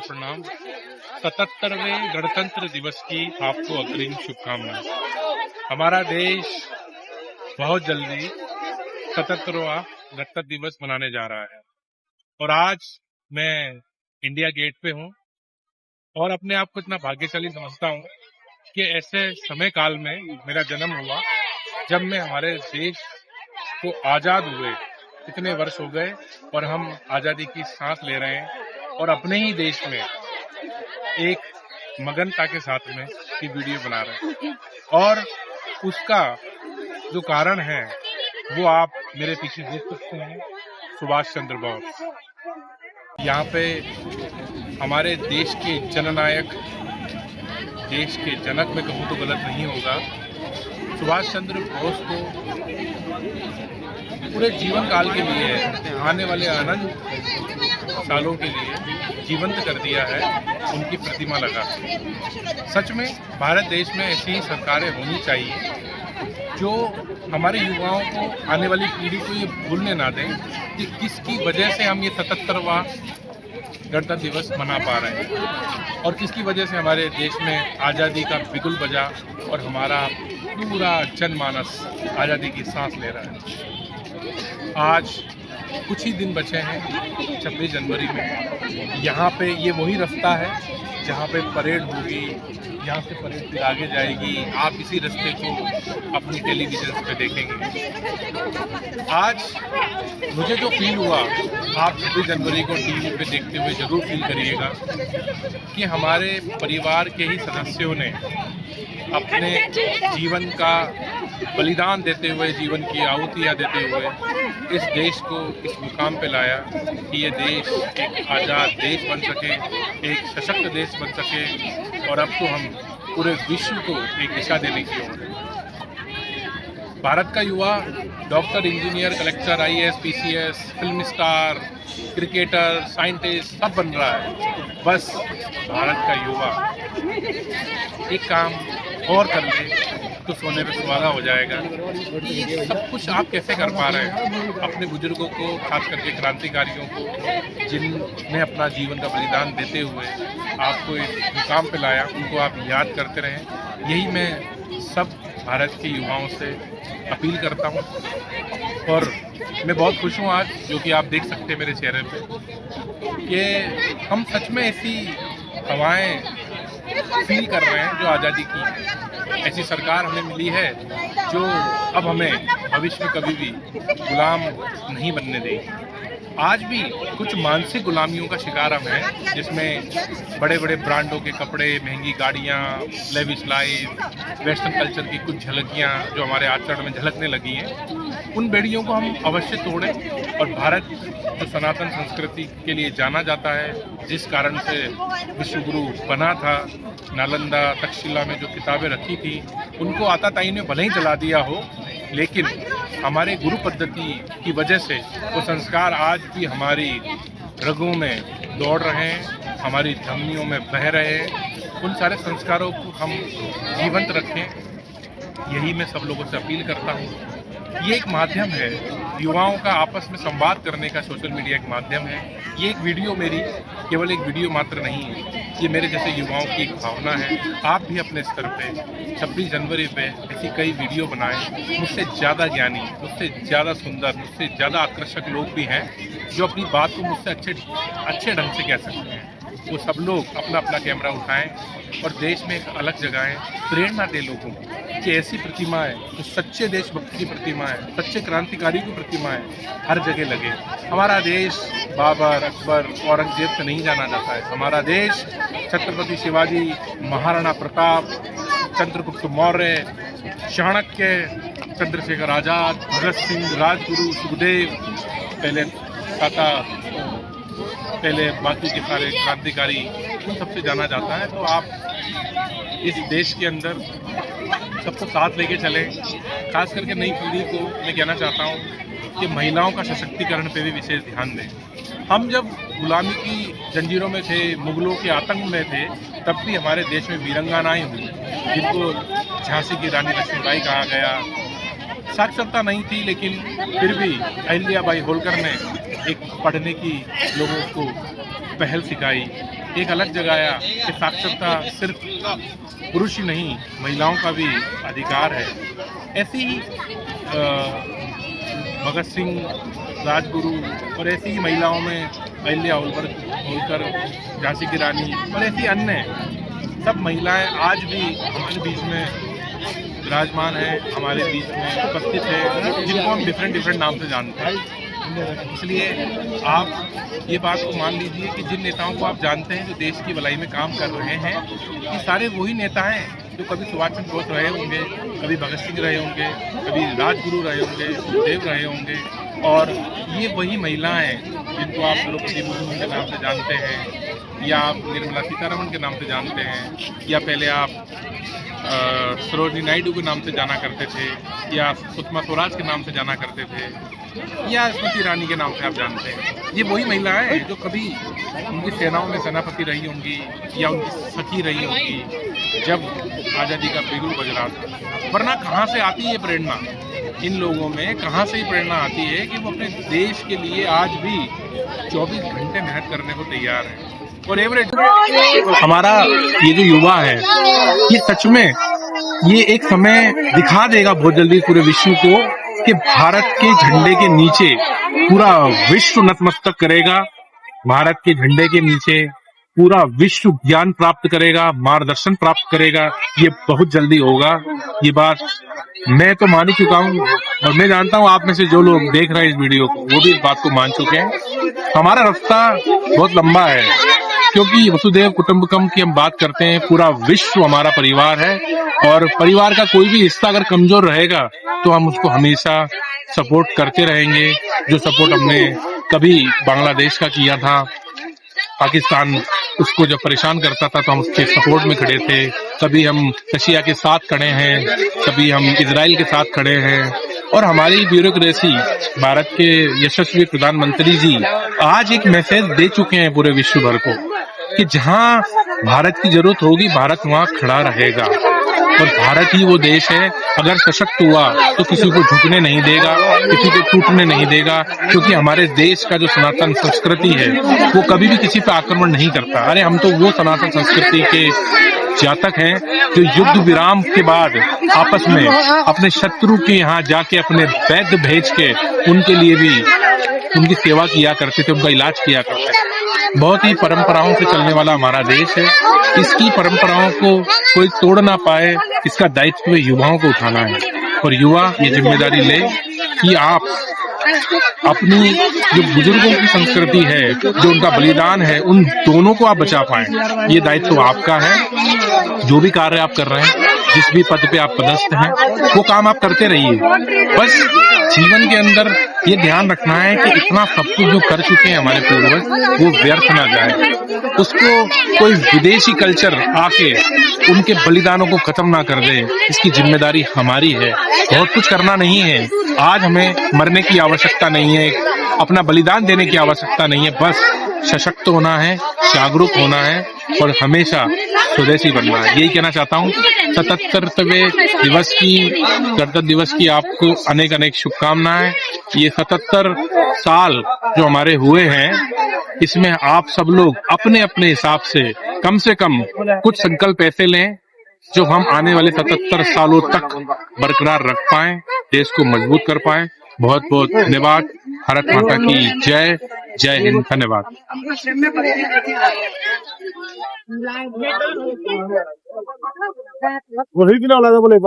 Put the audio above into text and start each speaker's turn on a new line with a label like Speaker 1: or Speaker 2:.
Speaker 1: प्रणाम। 77वें गणतंत्र दिवस की आपको अग्रिम शुभकामनाएं। हमारा देश बहुत जल्दी 77वां गणतंत्र दिवस मनाने जा रहा है और आज मैं इंडिया गेट पे हूँ और अपने आप को इतना भाग्यशाली समझता हूँ कि ऐसे समय काल में मेरा जन्म हुआ जब मैं हमारे देश को आजाद हुए इतने वर्ष हो गए और हम आजादी की सांस ले रहे हैं और अपने ही देश में एक मगनता के साथ में ये वीडियो बना रहे हैं और उसका जो कारण है वो आप मेरे पीछे देख सकते हैं। सुभाष चंद्र बोस यहाँ पे हमारे देश के जननायक, देश के जनक में कहूँ तो गलत नहीं होगा, सुभाष चंद्र बोस को पूरे जीवन काल के लिए, आने वाले अनंत सालों के लिए जीवंत कर दिया है उनकी प्रतिमा लगा। सच में भारत देश में ऐसी सरकारें होनी चाहिए जो हमारे युवाओं को, आने वाली पीढ़ी को ये भूलने ना दें कि किसकी वजह से हम ये 77वां गणतंत्र दिवस मना पा रहे हैं और किसकी वजह से हमारे देश में आज़ादी का बिगुल बजा और हमारा पूरा जनमानस आज़ादी की सांस ले रहा है। आज कुछ ही दिन बचे हैं 26 जनवरी में। यहाँ पे ये वही रास्ता है जहाँ पे परेड होगी, यहाँ से परेड फिर आगे जाएगी, आप इसी रास्ते को अपनी टेलीविजन पे देखेंगे। आज मुझे जो फील हुआ, आप 26 जनवरी को टीवी पे देखते हुए ज़रूर फील करिएगा कि हमारे परिवार के ही सदस्यों ने अपने जीवन का बलिदान देते हुए, जीवन की आहुतियाँ देते हुए इस देश को इस मुकाम पे लाया कि ये देश एक आज़ाद देश बन सके, एक सशक्त देश बन सके और अब तो हम पूरे विश्व को एक दिशा देने की ओर। भारत का युवा doctor, engineer, collector, IAS, PCS, film star, cricketer, scientist सब बन रहा है। बस भारत का युवा एक काम और कर ले तो सोने पे सुहागा हो जाएगा। ये सब कुछ आप कैसे कर पा रहे हैं? अपने बुजुर्गों को, खास करके क्रांतिकारियों को जिनने अपना जीवन का बलिदान देते हुए आपको इस मुकाम पे लाया, उनको आप याद करते रहें। यही मैं सब भारत के युवाओं से अपील करता हूँ और मैं बहुत खुश हूँ आज, जो कि आप देख सकते हैं मेरे चेहरे पे, कि हम सच में ऐसी हवाएं फील कर रहे हैं जो आज़ादी की। ऐसी सरकार हमें मिली है जो अब हमें भविष्य में कभी भी गुलाम नहीं बनने देगी। आज भी कुछ मानसिक गुलामियों का शिकार हम हैं, जिसमें बड़े बड़े ब्रांडों के कपड़े, महंगी गाड़ियाँ, लेविश लाइफ, वेस्टर्न कल्चर की कुछ झलकियाँ जो हमारे आचरण में झलकने लगी हैं। उन बेड़ियों को हम अवश्य तोड़ें और भारत जो सनातन संस्कृति के लिए जाना जाता है, जिस कारण से विश्वगुरु बना था, नालंदा, तक्षशिला में जो किताबें रखी थी, उनको आताताई ने भले ही जला दिया हो, लेकिन हमारे गुरु पद्धति की वजह से वो संस्कार आज भी हमारी रगों में दौड़ रहे हैं, हमारी धमनियों में बह रहे हैं। उन सारे संस्कारों को हम जीवंत रखें, यही मैं सब लोगों से अपील करता हूँ। ये एक माध्यम है युवाओं का आपस में संवाद करने का, सोशल मीडिया एक माध्यम है। ये एक वीडियो मेरी केवल एक वीडियो मात्र नहीं है, ये मेरे जैसे युवाओं की एक भावना है। आप भी अपने स्तर पे 26 जनवरी पे ऐसी कई वीडियो बनाएं। मुझसे ज़्यादा ज्ञानी, मुझसे ज़्यादा सुंदर, मुझसे ज़्यादा आकर्षक लोग भी हैं जो अपनी बात को मुझसे अच्छे ढंग से कह सकते हैं। वो सब लोग अपना अपना कैमरा उठाएं और देश में एक अलग जगहें प्रेरणा दे लोगों को कि ऐसी प्रतिमाएं, जो सच्चे देशभक्त की प्रतिमाएं, सच्चे क्रांतिकारी की प्रतिमाएं हर जगह लगे। हमारा देश बाबर, अकबर, औरंगजेब से नहीं जाना जाता है। हमारा देश छत्रपति शिवाजी, महाराणा प्रताप, चंद्रगुप्त मौर्य, चाणक्य, चंद्रशेखर आज़ाद, भगत सिंह, राजगुरु, सुखदेव, पहले बाकी के सारे क्रांतिकारी, उन सबसे जाना जाता है। तो आप इस देश के अंदर सबको साथ लेके चलें। खास करके नई पीढ़ी को मैं कहना चाहता हूँ कि महिलाओं का सशक्तिकरण पे भी विशेष ध्यान दें। हम जब गुलामी की जंजीरों में थे, मुगलों के आतंक में थे, तब भी हमारे देश में वीरंगनाएं हुई, जिनको झांसी की रानी लक्ष्मीबाई कहा गया। साक्षरता नहीं थी, लेकिन फिर भी अहिल्याबाई होलकर ने एक पढ़ने की लोगों को पहल सिखाई। एक अलग जगाया कि साक्षरता सिर्फ पुरुष ही नहीं, महिलाओं का भी अधिकार है। ऐसी ही भगत सिंह, राजगुरु और ऐसी ही महिलाओं में अहिल्या होलकर, झांसी की रानी और ऐसी अन्य सब महिलाएं आज भी हमारे बीच में विराजमान है, हमारे बीच में उपस्थित है, जिनको हम डिफरेंट नाम से जानते हैं। इसलिए आप ये बात को मान लीजिए कि जिन नेताओं को आप जानते हैं जो देश की भलाई में काम कर रहे हैं, ये सारे वही नेता हैं जो कभी सुभाष चंद्र बोस रहे होंगे, कभी भगत सिंह रहे होंगे, कभी राजगुरु रहे होंगे, सुखदेव रहे होंगे, और ये वही महिलाएं हैं जिनको आप द्रौपदी मुर्मू के नाम से जानते हैं, या आप निर्मला सीतारमण के नाम से जानते हैं, या पहले आप सरोजिनी नायडू के नाम से जाना करते थे, या सुषमा स्वराज के नाम से जाना करते थे, या स्मृति ईरानी के नाम से आप जानते हैं। ये वही महिलाएं हैं जो कभी उनकी सेनाओं में सेनापति रही होंगी या उनकी सखी रही होंगी जब आज़ादी का बिगुल बज रहा था। वरना कहाँ से आती है प्रेरणा इन लोगों में, कहाँ से ही प्रेरणा आती है कि वो अपने देश के लिए आज भी 24 घंटे मेहनत करने को तैयार है। और एवरेज हमारा ये जो युवा है, ये सच में ये एक समय दिखा देगा बहुत जल्दी पूरे विश्व को कि भारत के झंडे के नीचे पूरा विश्व नतमस्तक करेगा, भारत के झंडे के नीचे पूरा विश्व ज्ञान प्राप्त करेगा, मार्गदर्शन प्राप्त करेगा। ये बहुत जल्दी होगा। ये बात मैं तो मान ही चुका हूँ, और मैं जानता हूँ आप में से जो लोग देख रहे हैं इस वीडियो को वो भी इस बात को मान चुके हैं। हमारा रास्ता बहुत लंबा है, क्योंकि वसुधैव कुटुंबकम की हम बात करते हैं, पूरा विश्व हमारा परिवार है, और परिवार का कोई भी हिस्सा अगर कमजोर रहेगा तो हम उसको हमेशा सपोर्ट करते रहेंगे। जो सपोर्ट हमने कभी बांग्लादेश का किया था, पाकिस्तान उसको जब परेशान करता था तो हम उसके सपोर्ट में खड़े थे। कभी हम रशिया के साथ खड़े हैं, कभी हम इजराइल के साथ खड़े हैं, और हमारी ब्यूरोक्रेसी, भारत के यशस्वी प्रधानमंत्री जी आज एक मैसेज दे चुके हैं पूरे विश्व भर को कि जहां भारत की जरूरत होगी भारत वहां खड़ा रहेगा, और भारत ही वो देश है अगर सशक्त हुआ तो किसी को झुकने नहीं देगा, किसी को टूटने नहीं देगा, क्योंकि हमारे देश का जो सनातन संस्कृति है वो कभी भी किसी पे आक्रमण नहीं करता। अरे हम तो वो सनातन संस्कृति के जातक हैं जो युद्ध विराम के बाद आपस में अपने शत्रु के यहाँ जाके अपने वैद्य भेज के उनके लिए भी उनकी सेवा किया करते थे, उनका इलाज किया करते थे। बहुत ही परंपराओं से चलने वाला हमारा देश है। इसकी परंपराओं को कोई तोड़ ना पाए, इसका दायित्व युवाओं को उठाना है, और युवा ये जिम्मेदारी ले कि आप अपनी जो बुजुर्गों की संस्कृति है, जो उनका बलिदान है, उन दोनों को आप बचा पाएं। ये दायित्व आपका है। जो भी कार्य आप कर रहे हैं, जिस भी पद पे आप पदस्थ हैं, वो काम आप करते रहिए। बस जीवन के अंदर ये ध्यान रखना है कि इतना सब कुछ जो कर चुके हैं हमारे पूर्वज वो व्यर्थ ना जाए, उसको कोई विदेशी कल्चर आके उनके बलिदानों को खत्म ना कर दे। इसकी जिम्मेदारी हमारी है। बहुत कुछ करना नहीं है, आज हमें मरने की आवश्यकता नहीं है, अपना बलिदान देने की आवश्यकता नहीं है, बस सशक्त होना है, जागरूक होना है, और हमेशा स्वदेशी बनना है। यही कहना चाहता हूँ। 77वें दिवस की, गणतंत्र दिवस की आपको अनेक अनेक शुभकामनाएं। ये 77 साल जो हमारे हुए हैं, इसमें आप सब लोग अपने अपने हिसाब से कम कुछ संकल्प ऐसे लें जो हम आने वाले 77 सालों तक बरकरार रख पाएं, देश को मजबूत कर पाएं। बहुत बहुत धन्यवाद। भारत माता की जय। जय हिंद। धन्यवाद।
Speaker 2: बोले